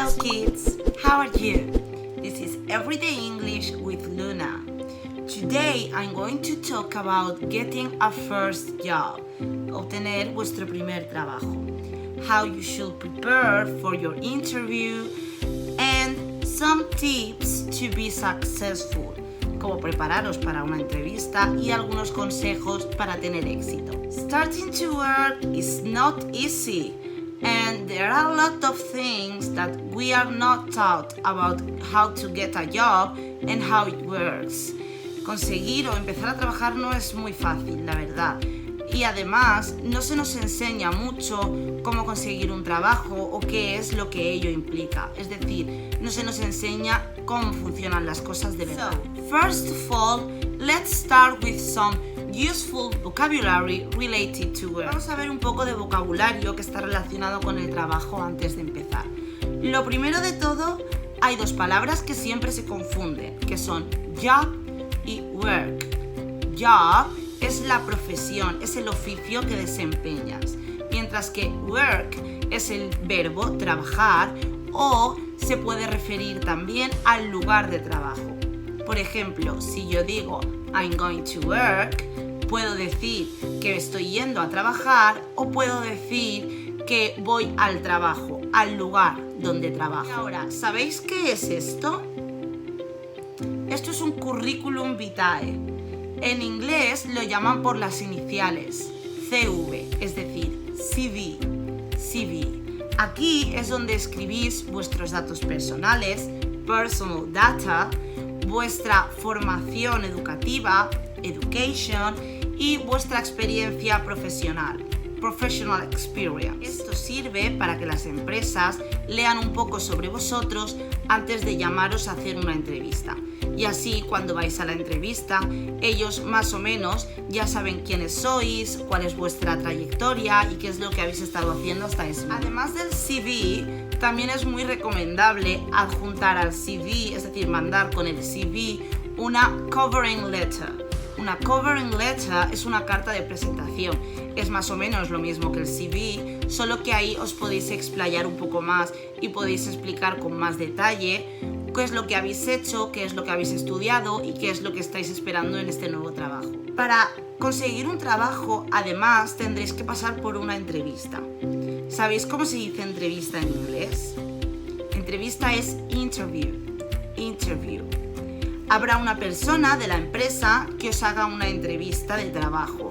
Hello kids, how are you? This is Everyday English with Luna. Today I'm going to talk about getting a first job, obtener vuestro primer trabajo, how you should prepare for your interview, and some tips to be successful, cómo prepararos para una entrevista y algunos consejos para tener éxito. Starting to work is not easy. And there are a lot of things that we are not taught about how to get a job and how it works. Conseguir o empezar a trabajar no es muy fácil, la verdad. Y además no se nos enseña mucho cómo conseguir un trabajo o qué es lo que ello implica. Es decir, no se nos enseña cómo funcionan las cosas de verdad. So, first of all, let's start with some useful vocabulary related to work. Vamos a ver un poco de vocabulario que está relacionado con el trabajo antes de empezar. Lo primero de todo, hay dos palabras que siempre se confunden, que son job y work. Job es la profesión, es el oficio que desempeñas, mientras que work es el verbo trabajar o se puede referir también al lugar de trabajo. Por ejemplo, si yo digo I'm going to work, puedo decir que estoy yendo a trabajar o puedo decir que voy al trabajo, al lugar donde trabajo. Y ahora, ¿sabéis qué es esto? Esto es un curriculum vitae. En inglés lo llaman por las iniciales, CV, es decir, CV. Aquí es donde escribís vuestros datos personales, personal data, vuestra formación educativa, education, y vuestra experiencia profesional, professional experience. Esto sirve para que las empresas lean un poco sobre vosotros antes de llamaros a hacer una entrevista. Y así, cuando vais a la entrevista, ellos más o menos ya saben quiénes sois, cuál es vuestra trayectoria y qué es lo que habéis estado haciendo hasta ese momento. Además del CV, también es muy recomendable adjuntar al CV, es decir, mandar con el CV una covering letter. Una covering letter es una carta de presentación. Es más o menos lo mismo que el CV, solo que ahí os podéis explayar un poco más y podéis explicar con más detalle qué es lo que habéis hecho, qué es lo que habéis estudiado y qué es lo que estáis esperando en este nuevo trabajo. Para conseguir un trabajo, además, tendréis que pasar por una entrevista. ¿Sabéis cómo se dice entrevista en inglés? Entrevista es interview. Habrá una persona de la empresa que os haga una entrevista de trabajo.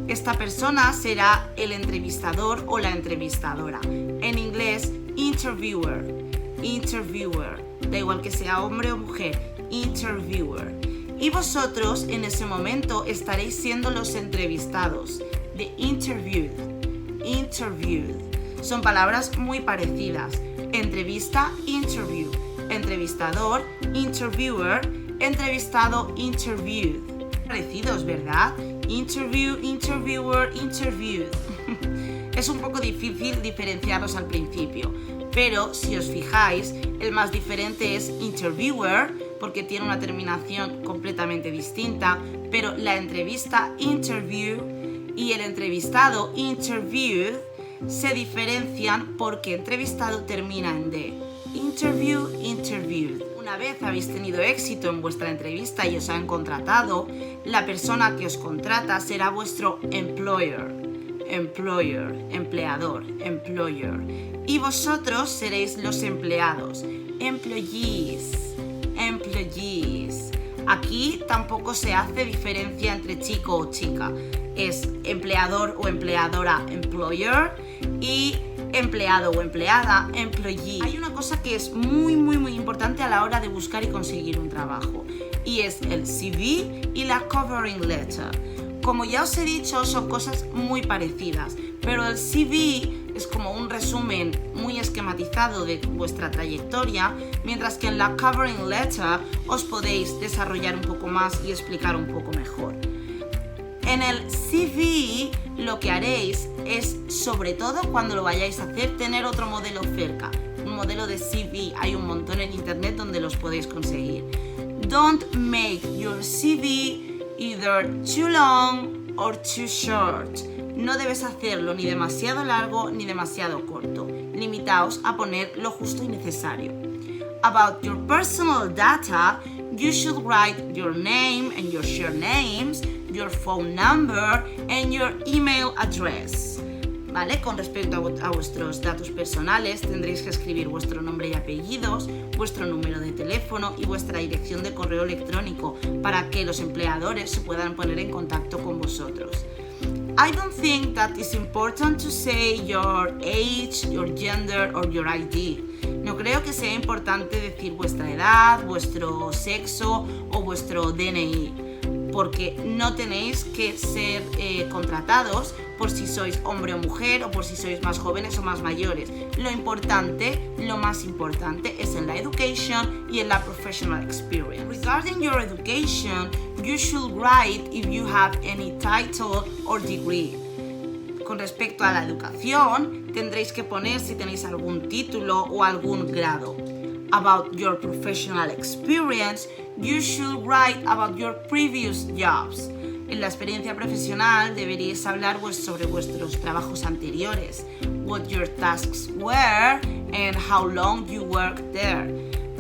Esta persona será el entrevistador o la entrevistadora. En inglés, interviewer. Da igual que sea hombre o mujer, interviewer. Y vosotros en ese momento estaréis siendo los entrevistados. The interviewed. Son palabras muy parecidas. Entrevista, interview. Entrevistador, interviewer. Entrevistado, interviewed. Parecidos, ¿verdad? Interview, interviewer, interviewed. Es un poco difícil diferenciarlos al principio, pero si os fijáis, el más diferente es interviewer, porque tiene una terminación completamente distinta, pero la entrevista, interview, y el entrevistado, interviewed, se diferencian porque entrevistado termina en D. Interview, interviewed. Una vez habéis tenido éxito en vuestra entrevista y os han contratado, la persona que os contrata será vuestro employer, empleador. Y vosotros seréis los empleados, employees. Aquí tampoco se hace diferencia entre chico o chica. Es empleador o empleadora, employer, y empleado o empleada, employee. Hay una cosa que es muy importante a la hora de buscar y conseguir un trabajo, y es el CV y la covering letter. Como ya os he dicho, son cosas muy parecidas, pero el CV es como un resumen muy esquematizado de vuestra trayectoria, mientras que en la covering letter os podéis desarrollar un poco más y explicar un poco mejor. En el CV lo que haréis es, sobre todo cuando lo vayáis a hacer, tener otro modelo cerca, un modelo de CV. Hay un montón en internet donde los podéis conseguir. Don't make your CV either too long or too short. No debes hacerlo ni demasiado largo ni demasiado corto. Limitaos a poner lo justo y necesario. About your personal data, you should write your name and your share names, your phone number and your email address. ¿Vale? Con respecto a vuestros datos personales, tendréis que escribir vuestro nombre y apellidos, vuestro número de teléfono y vuestra dirección de correo electrónico para que los empleadores se puedan poner en contacto con vosotros. I don't think that it's important to say your age, your gender or your ID. No creo que sea importante decir vuestra edad, vuestro sexo o vuestro DNI, porque no tenéis que ser contratados por si sois hombre o mujer o por si sois más jóvenes o más mayores. Lo más importante es en la education y en la professional experience. Regarding your education, you should write if you have any title or degree. Con respecto a la educación, tendréis que poner si tenéis algún título o algún grado. About your professional experience, you should write about your previous jobs. En la experiencia profesional deberíais hablar sobre vuestros trabajos anteriores, what your tasks were and how long you worked there.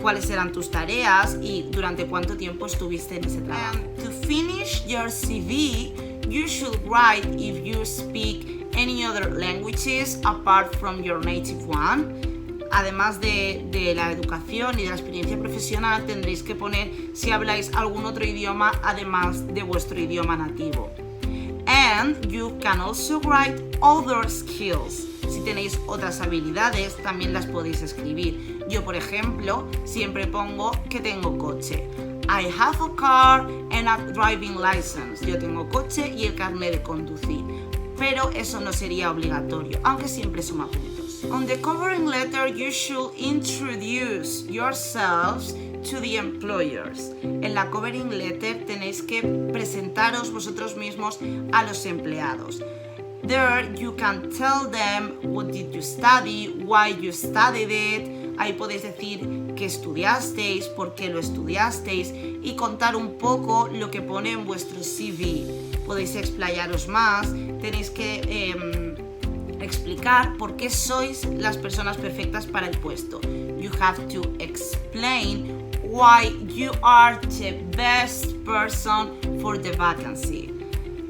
Cuáles eran tus tareas y durante cuánto tiempo estuviste en ese trabajo. And to finish your CV, you should write if you speak any other languages apart from your native one. Además de la educación y de la experiencia profesional, tendréis que poner si habláis algún otro idioma además de vuestro idioma nativo. And you can also write other skills. Si tenéis otras habilidades, también las podéis escribir. Yo, por ejemplo, siempre pongo que tengo coche. I have a car and a driving license. Yo tengo coche y el carnet de conducir. Pero eso no sería obligatorio, aunque siempre suma puntos. On the covering letter, you should introduce yourselves to the employers. En la covering letter tenéis que presentaros vosotros mismos a los empleados. There you can tell them what did you study, why you studied it. Ahí podéis decir qué estudiasteis, por qué lo estudiasteis y contar un poco lo que pone en vuestro CV. Podéis explayaros más, tenéis que explicar por qué sois las personas perfectas para el puesto. You have to explain why you are the best person for the vacancy.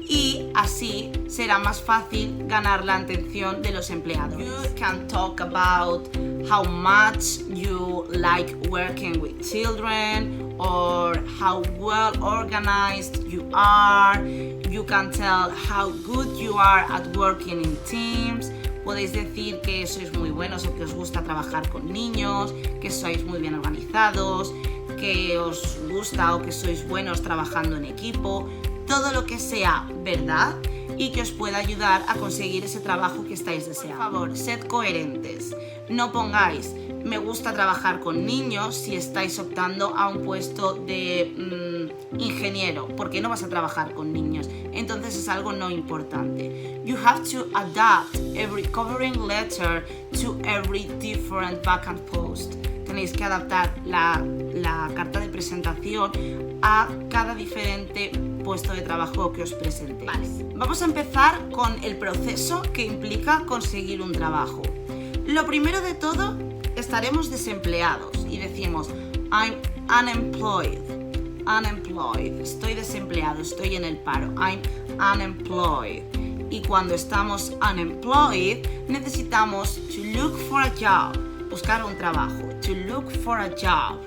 Y así será más fácil ganar la atención de los empleados. You can talk about how much you like working with children or how well organized you are. You can tell how good you are at working in teams. Podéis decir que sois muy buenos o que os gusta trabajar con niños, que sois muy bien organizados, que os gusta o que sois buenos trabajando en equipo. Todo lo que sea verdad y que os pueda ayudar a conseguir ese trabajo que estáis deseando. Por favor, sed coherentes. No pongáis me gusta trabajar con niños si estáis optando a un puesto de ingeniero, porque no vas a trabajar con niños. Entonces es algo no importante. You have to adapt every covering letter to every different vacant post. Tenéis que adaptar la carta de presentación a cada diferente puesto de trabajo que os presentéis. Vale. Vamos a empezar con el proceso que implica conseguir un trabajo. Lo primero de todo, estaremos desempleados y decimos I'm unemployed. Estoy desempleado, estoy en el paro. I'm unemployed. Y cuando estamos unemployed, necesitamos to look for a job, buscar un trabajo, to look for a job.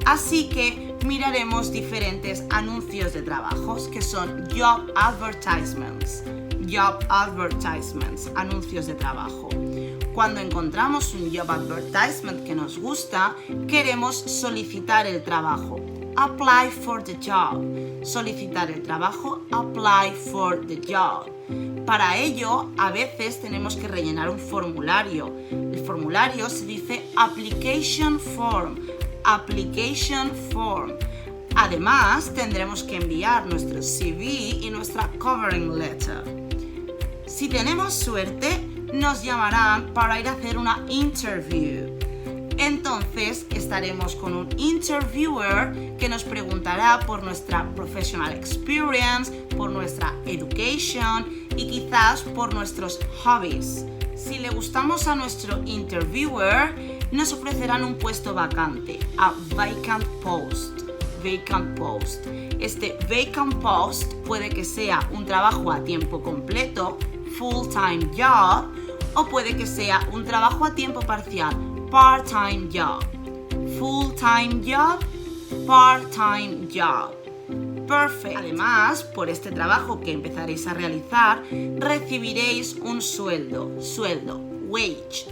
Así que miraremos diferentes anuncios de trabajos que son job advertisements, anuncios de trabajo. Cuando encontramos un job advertisement que nos gusta, queremos solicitar el trabajo. Apply for the job. Solicitar el trabajo, apply for the job. Para ello, a veces tenemos que rellenar un formulario. El formulario se dice application form. Además, tendremos que enviar nuestro CV y nuestra covering letter. Si tenemos suerte, nos llamarán para ir a hacer una interview. Entonces estaremos con un interviewer que nos preguntará por nuestra professional experience, por nuestra education y quizás por nuestros hobbies. Si le gustamos a nuestro interviewer, nos ofrecerán un puesto vacante, a vacant post. Vacant post. Este vacant post puede que sea un trabajo a tiempo completo, full-time job, o puede que sea un trabajo a tiempo parcial, part-time job. Full-time job, part-time job. Perfect. Además, por este trabajo que empezaréis a realizar, recibiréis un sueldo. Wage.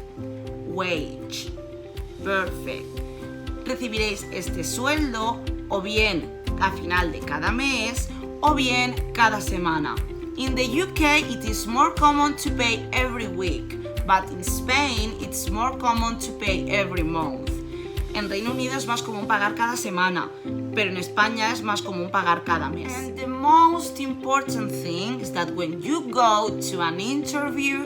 Perfect. Recibiréis este sueldo o bien a final de cada mes o bien cada semana. In the UK, it is more common to pay every week, but in Spain, it's more common to pay every month. En Reino Unido es más común pagar cada semana, pero en España es más común pagar cada mes. And the most important thing is that when you go to an interview,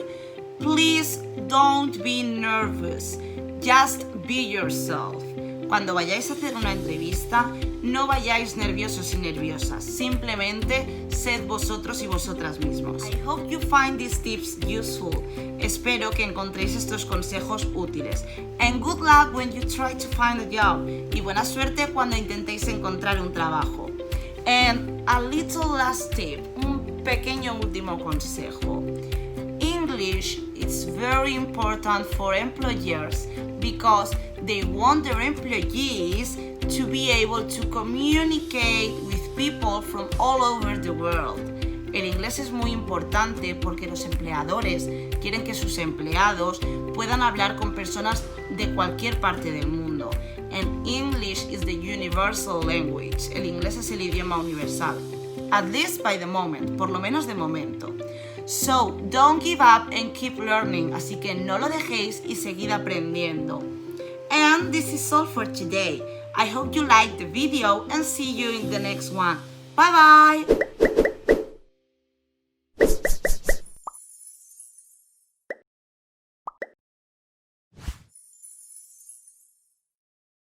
please don't be nervous. Just be yourself. Cuando vayáis a hacer una entrevista, no vayáis nerviosos y nerviosas. Simplemente sed vosotros y vosotras mismos. I hope you find these tips useful. Espero que encontréis estos consejos útiles. And good luck when you try to find a job. Y buena suerte cuando intentéis encontrar un trabajo. And a little last tip. Un pequeño último consejo. English is very important for employers because they want their employees to be able to communicate with people from all over the world. El inglés es muy importante porque los empleadores quieren que sus empleados puedan hablar con personas de cualquier parte del mundo. And English is the universal language. El inglés es el idioma universal. At least by the moment, por lo menos de momento. So, don't give up and keep learning. Así que no lo dejéis y seguid aprendiendo. And this is all for today. I hope you liked the video and see you in the next one. Bye bye!